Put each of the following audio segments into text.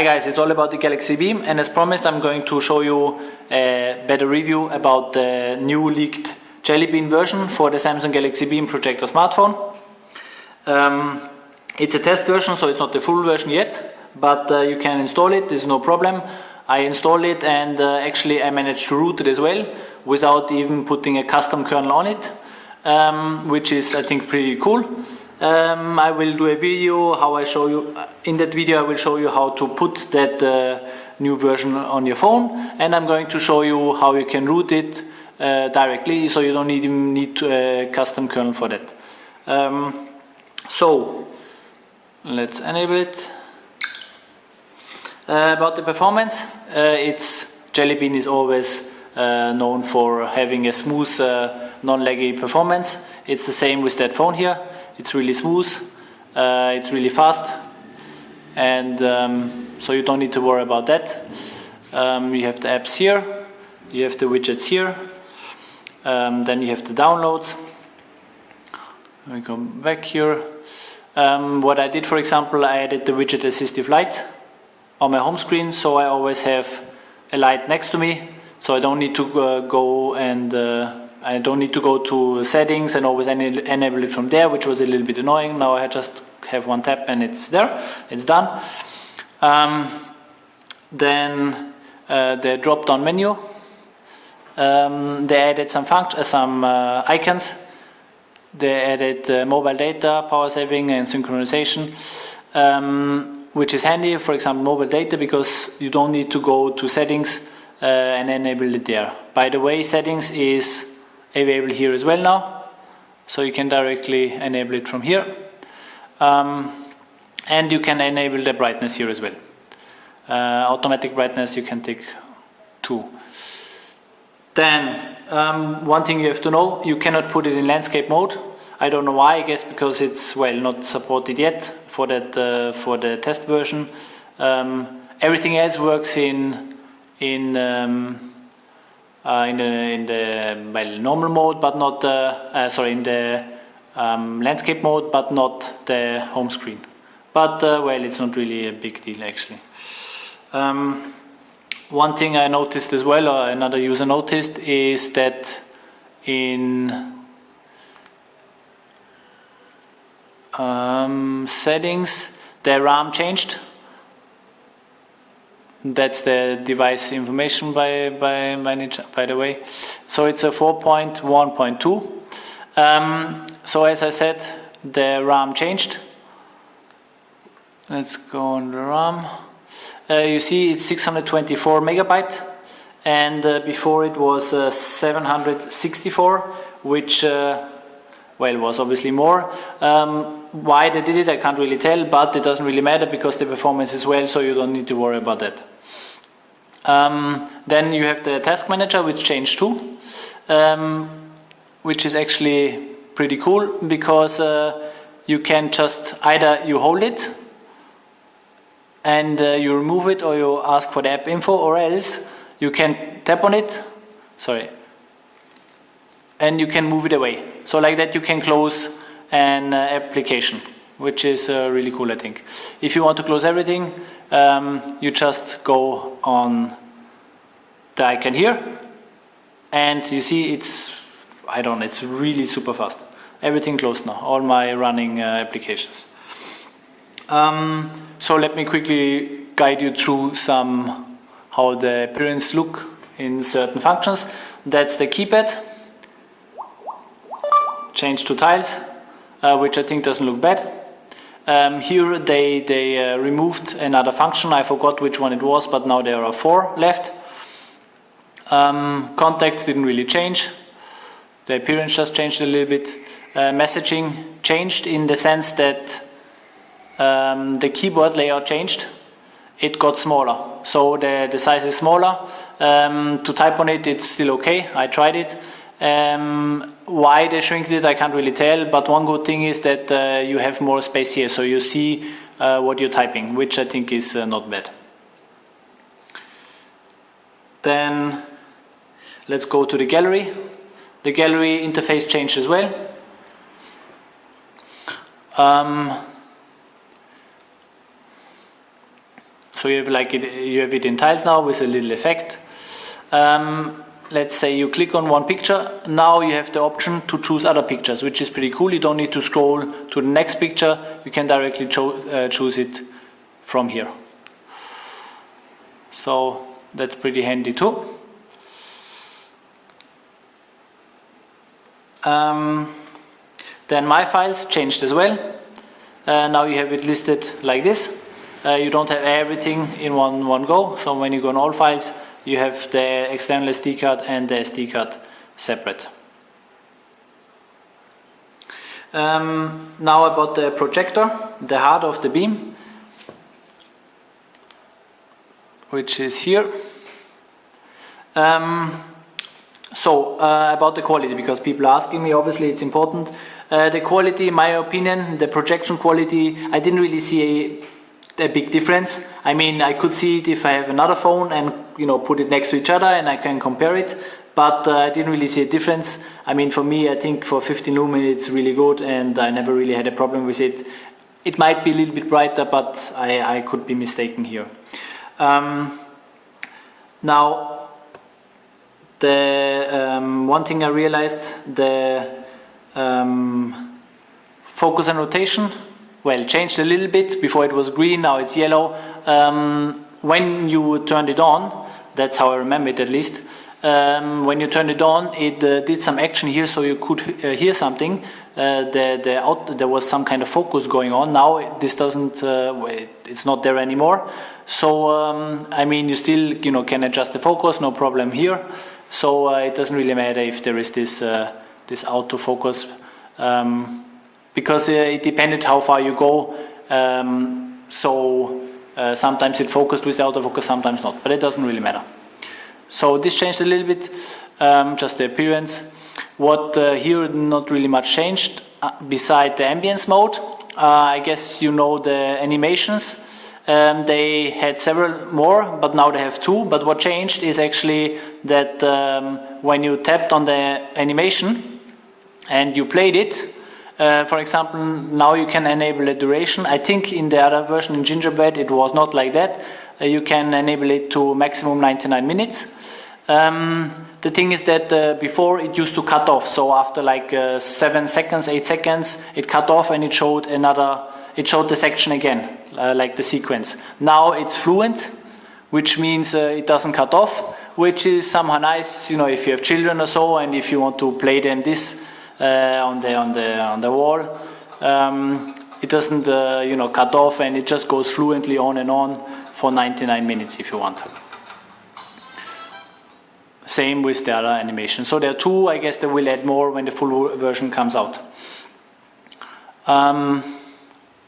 Hi guys, it's all about the Galaxy Beam, and as promised I'm going to show you a better review about the new leaked Jelly Bean version for the Samsung Galaxy Beam projector smartphone. It's a test version, so it's not the full version yet, but you can install it, there's no problem. I installed it and actually I managed to root it as well without even putting a custom kernel on it, which is I think pretty cool. I will do a video how I show you. In that video I will show you how to put that new version on your phone, and I'm going to show you how you can root it directly, so you don't even need a custom kernel for that. So let's enable it. About the performance, Jelly Bean is always known for having a smooth, non-laggy performance. It's the same with that phone here. It's really smooth, it's really fast, and so you don't need to worry about that. You have the apps here, you have the widgets here, then you have the downloads. We go back here. What I did, for example, I added the widget assistive light on my home screen, so I always have a light next to me, so I don't need to go to settings and always enable it from there, which was a little bit annoying. Now I just have one tap and it's there, it's done. Then the drop down menu, they added some icons. They added mobile data, power saving and synchronization, which is handy, for example mobile data, because you don't need to go to settings and enable it there. By the way, settings is available here as well now, so you can directly enable it from here, and you can enable the brightness here as well. Automatic brightness you can take too. Then one thing you have to know, you cannot put it in landscape mode. I don't know why. I guess because it's not supported yet for that for the test version. Everything else works in the normal mode, but not in the landscape mode, but not the home screen. But it's not really a big deal actually. One thing I noticed as well, or another user noticed, is that in settings the RAM changed. That's the device information by the way. So it's a 4.1.2. So as I said, the RAM changed. Let's go on the RAM. You see it's 624 megabyte, and before it was 764, which was obviously more. Why they did it I can't really tell, but it doesn't really matter because the performance is well, so you don't need to worry about that. Then you have the task manager, which changed too, which is actually pretty cool, because you can just either you hold it and you remove it, or you ask for the app info, or else you can tap on it, and you can move it away. So like that you can close an application, which is really cool I think. If you want to close everything, you just go on the icon here, and you see it's really super fast. Everything closed now, all my running applications. So let me quickly guide you through how the appearance look in certain functions. That's the keypad. Change to tiles, which I think doesn't look bad. Here they removed another function. I forgot which one it was, but now there are 4 left. Contacts didn't really change. The appearance just changed a little bit. Messaging changed in the sense that the keyboard layout changed. It got smaller, so the size is smaller. To type on it, it's still okay. I tried it. Why they shrinked it I can't really tell, but one good thing is that you have more space here, so you see what you're typing, which I think is not bad. Then let's go to the gallery. The gallery interface changed as well. So you have it in tiles now with a little effect. Let's say you click on one picture, now you have the option to choose other pictures, which is pretty cool. You don't need to scroll to the next picture, you can directly choose it from here. So that's pretty handy too. Then my files changed as well. Now you have it listed like this. You don't have everything in one go, so when you go on all files, you have the external SD card and the SD card separate. Now about the projector, the heart of the beam, which is here. About the quality, because people are asking me, obviously it's important. The quality, in my opinion, the projection quality, I didn't really see a big difference. I mean, I could see it if I have another phone and put it next to each other and I can compare it, but I didn't really see a difference. I mean, for me, I think for 15 lumen it's really good and I never really had a problem with it. It might be a little bit brighter, but I could be mistaken here. Now, the one thing I realized, the focus and rotation, well, changed a little bit. Before it was green, now it's yellow. When you turned it on, that's how I remember it at least, when you turned it on, it did some action here, so you could hear something. There was some kind of focus going on. Now this doesn't, it's not there anymore. So I mean, you still can adjust the focus, no problem here. So it doesn't really matter if there is this this autofocus, because it depended how far you go. Sometimes it focused with the autofocus, sometimes not, but it doesn't really matter. So this changed a little bit, just the appearance. What here not really much changed, beside the ambience mode. I guess you know the animations. They had several more, but now they have two. But what changed is actually that when you tapped on the animation and you played it, for example, now you can enable a duration. I think in the other version in Gingerbread it was not like that. You can enable it to maximum 99 minutes. The thing is that before it used to cut off, so after like 7 seconds, 8 seconds, it cut off and it showed the section again, like the sequence. Now it's fluent, which means it doesn't cut off, which is somehow nice, if you have children or so, and if you want to play them this on the wall. It doesn't cut off, and it just goes fluently on and on for 99 minutes if you want. Same with the other animation. So there are two. I guess they will add more when the full version comes out.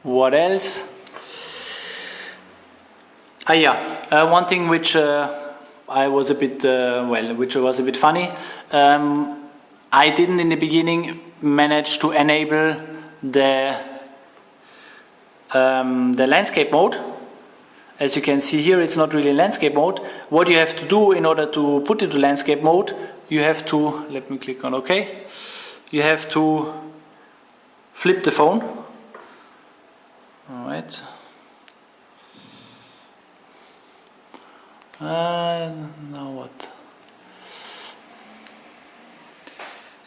What else? One thing which was a bit funny. I didn't in the beginning manage to enable the landscape mode. As you can see here, it's not really landscape mode. What you have to do in order to put it to landscape mode, you have to, let me click on OK. You have to flip the phone. All right. Now what?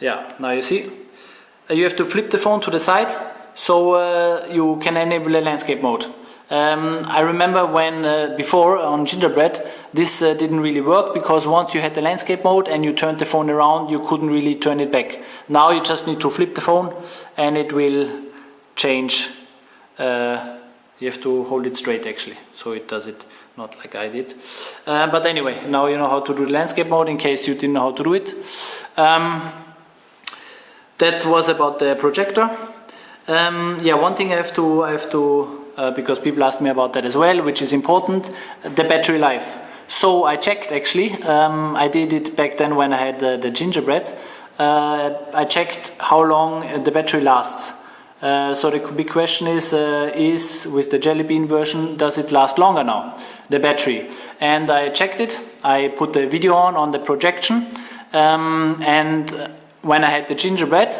Yeah, now you see. You have to flip the phone to the side so you can enable a landscape mode. I remember when before on Gingerbread this didn't really work, because once you had the landscape mode and you turned the phone around, you couldn't really turn it back. Now you just need to flip the phone and it will change. You have to hold it straight actually, so it does it, not like I did. But anyway, now you know how to do the landscape mode in case you didn't know how to do it. That was about the projector. One thing I have to because people ask me about that as well, which is important, the battery life. So I checked actually, I did it back then when I had the Gingerbread. I checked how long the battery lasts. So the big question is with the Jelly Bean version, does it last longer now, the battery? And I checked it, I put the video on the projection, and when I had the Gingerbread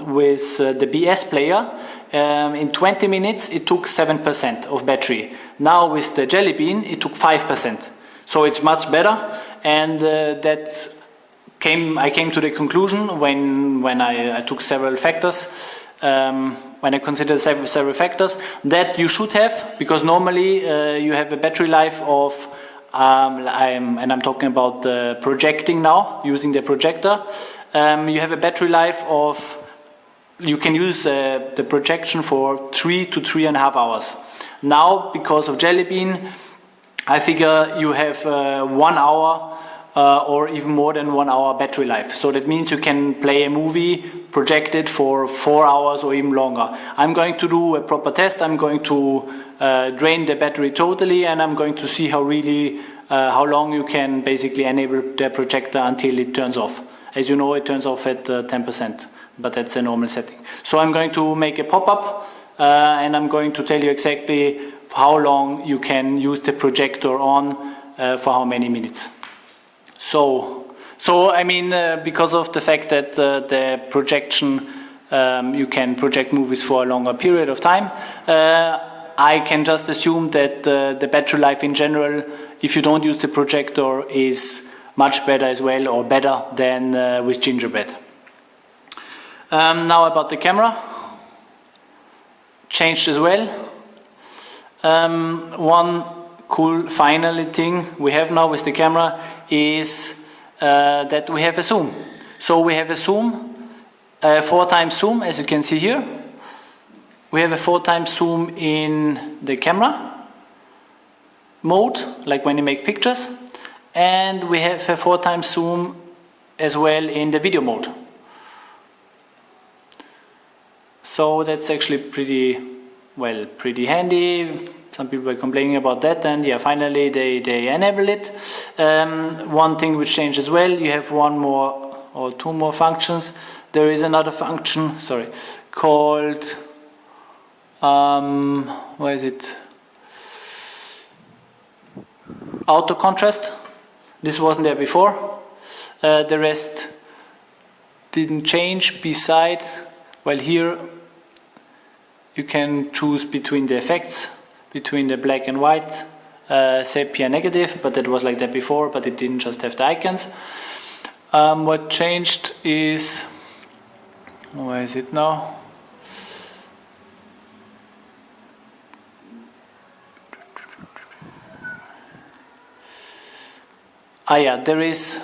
with the BS player, in 20 minutes it took 7% of battery. Now with the Jelly Bean it took 5%. So it's much better, and I came to the conclusion when I took several factors, when I considered several factors, that you should have, because normally you have a battery life of, and I'm talking about projecting now, using the projector, you have a battery life of, you can use the projection for 3 to 3.5 hours. Now, because of Jelly Bean, I figure you have 1 hour or even more than 1 hour battery life. So that means you can play a movie, project it for 4 hours or even longer. I'm going to do a proper test. I'm going to drain the battery totally, and I'm going to see how long you can basically enable the projector until it turns off. As you know, it turns off at 10%, but that's a normal setting. So I'm going to make a pop-up and I'm going to tell you exactly how long you can use the projector on for how many minutes. So I mean, because of the fact that the projection, you can project movies for a longer period of time, I can just assume that the battery life in general, if you don't use the projector, is much better as well, or better than with gingerbread. Now about the camera, changed as well. One cool final thing we have now with the camera is that we have a zoom. So we have a zoom, 4 times zoom, as you can see here. We have a 4 times zoom in the camera mode, like when you make pictures, and we have a 4 times zoom as well in the video mode. So that's actually pretty handy. Some people were complaining about that, and yeah, finally they enable it. One thing which changed as well, you have 1 more or 2 more functions. There is another function, called where is it? Auto contrast. This wasn't there before. The rest didn't change. Besides, well, here you can choose between the effects, between the black and white, sepia, negative, but that was like that before, but it didn't just have the icons. What changed is, where is it now? Yeah, there is,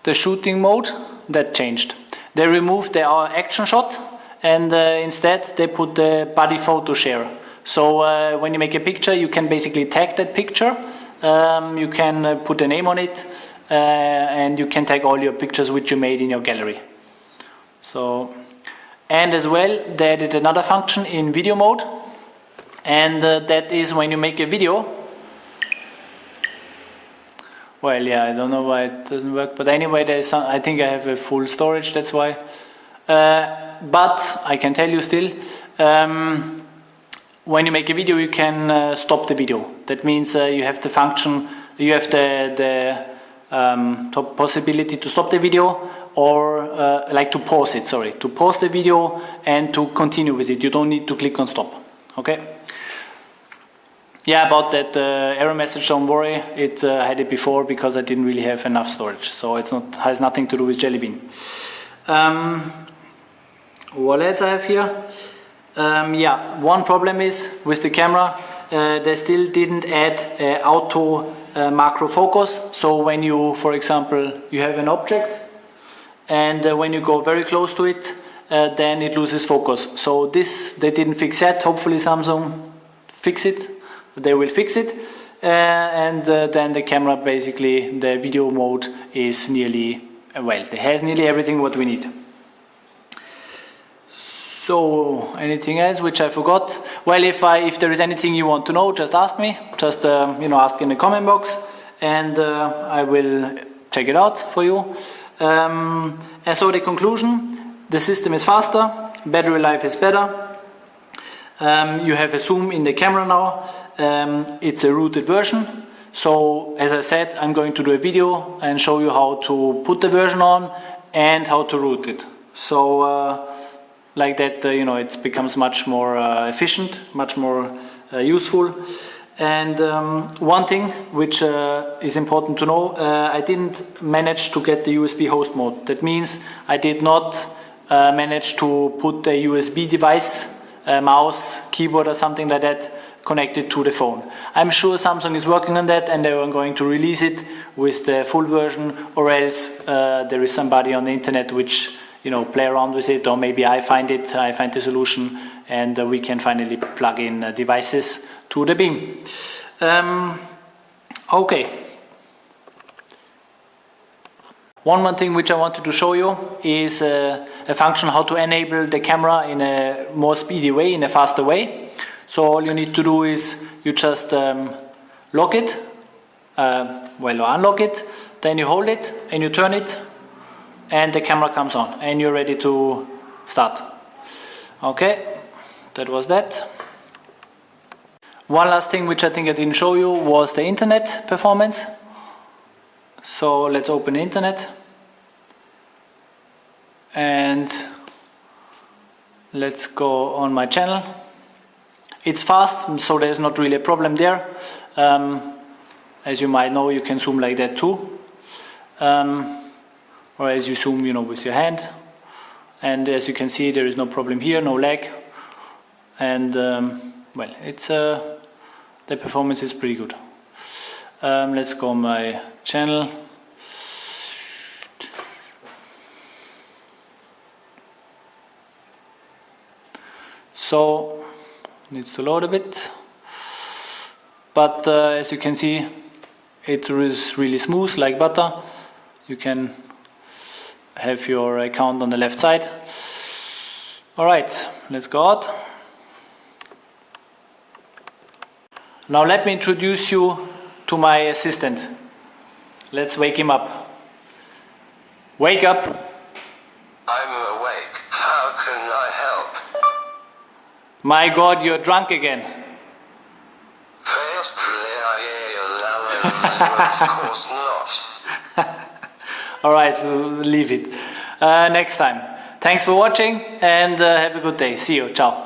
the shooting mode, that changed. They removed the action shot, and instead they put the body photo share. So when you make a picture, you can basically tag that picture, you can put a name on it, and you can tag all your pictures which you made in your gallery. So, and as well, they added another function in video mode, and that is when you make a video. Well, yeah, I don't know why it doesn't work, but anyway, there's some, I think I have a full storage, that's why. But I can tell you still, when you make a video, you can stop the video. That means you have the function, you have the possibility to stop the video, or like to pause it, to pause the video and to continue with it. You don't need to click on stop, okay? Yeah, about that error message, don't worry. I had it before because I didn't really have enough storage, so it's not, has nothing to do with Jelly Bean. What else I have here? Yeah, one problem is with the camera, they still didn't add auto macro focus. So when you, for example, you have an object, and when you go very close to it, then it loses focus. So this, they didn't fix that. Hopefully Samsung fix it. They will fix it, and then the camera, basically the video mode is nearly, well, it has nearly everything what we need. So anything else which I forgot? Well, if there is anything you want to know, just ask me. Just ask in the comment box, and I will check it out for you. And so the conclusion: the system is faster, battery life is better. You have a zoom in the camera now. It's a rooted version. So as I said, I'm going to do a video and show you how to put the version on and how to root it. So Like that, it becomes much more efficient, much more useful. And one thing which is important to know, I didn't manage to get the USB host mode. That means I did not manage to put a USB device, a mouse, keyboard or something like that connected to the phone. I'm sure Samsung is working on that and they are going to release it with the full version, or else there is somebody on the internet which play around with it, or maybe I find the solution, and we can finally plug in devices to the beam. Okay. One more thing which I wanted to show you is a function how to enable the camera in a more speedy way, in a faster way. So all you need to do is you just lock it, unlock it, then you hold it and you turn it, and the camera comes on and you're ready to start. Okay, that was that. One last thing which I think I didn't show you was the internet performance. So let's open the internet and let's go on my channel. It's fast, so there's not really a problem there. As you might know, you can zoom like that too. Or as you zoom, with your hand. And as you can see, there is no problem here, no lag. And, it's the performance is pretty good. Let's go on my channel. So, needs to load a bit. But as you can see, it is really smooth, like butter. You can have your account on the left side. Alright, let's go out. Now let me introduce you to my assistant. Let's wake him up. Wake up! I'm awake. How can I help? My God, you're drunk again. Of course not. Alright, we'll leave it. Next time. Thanks for watching and have a good day. See you. Ciao.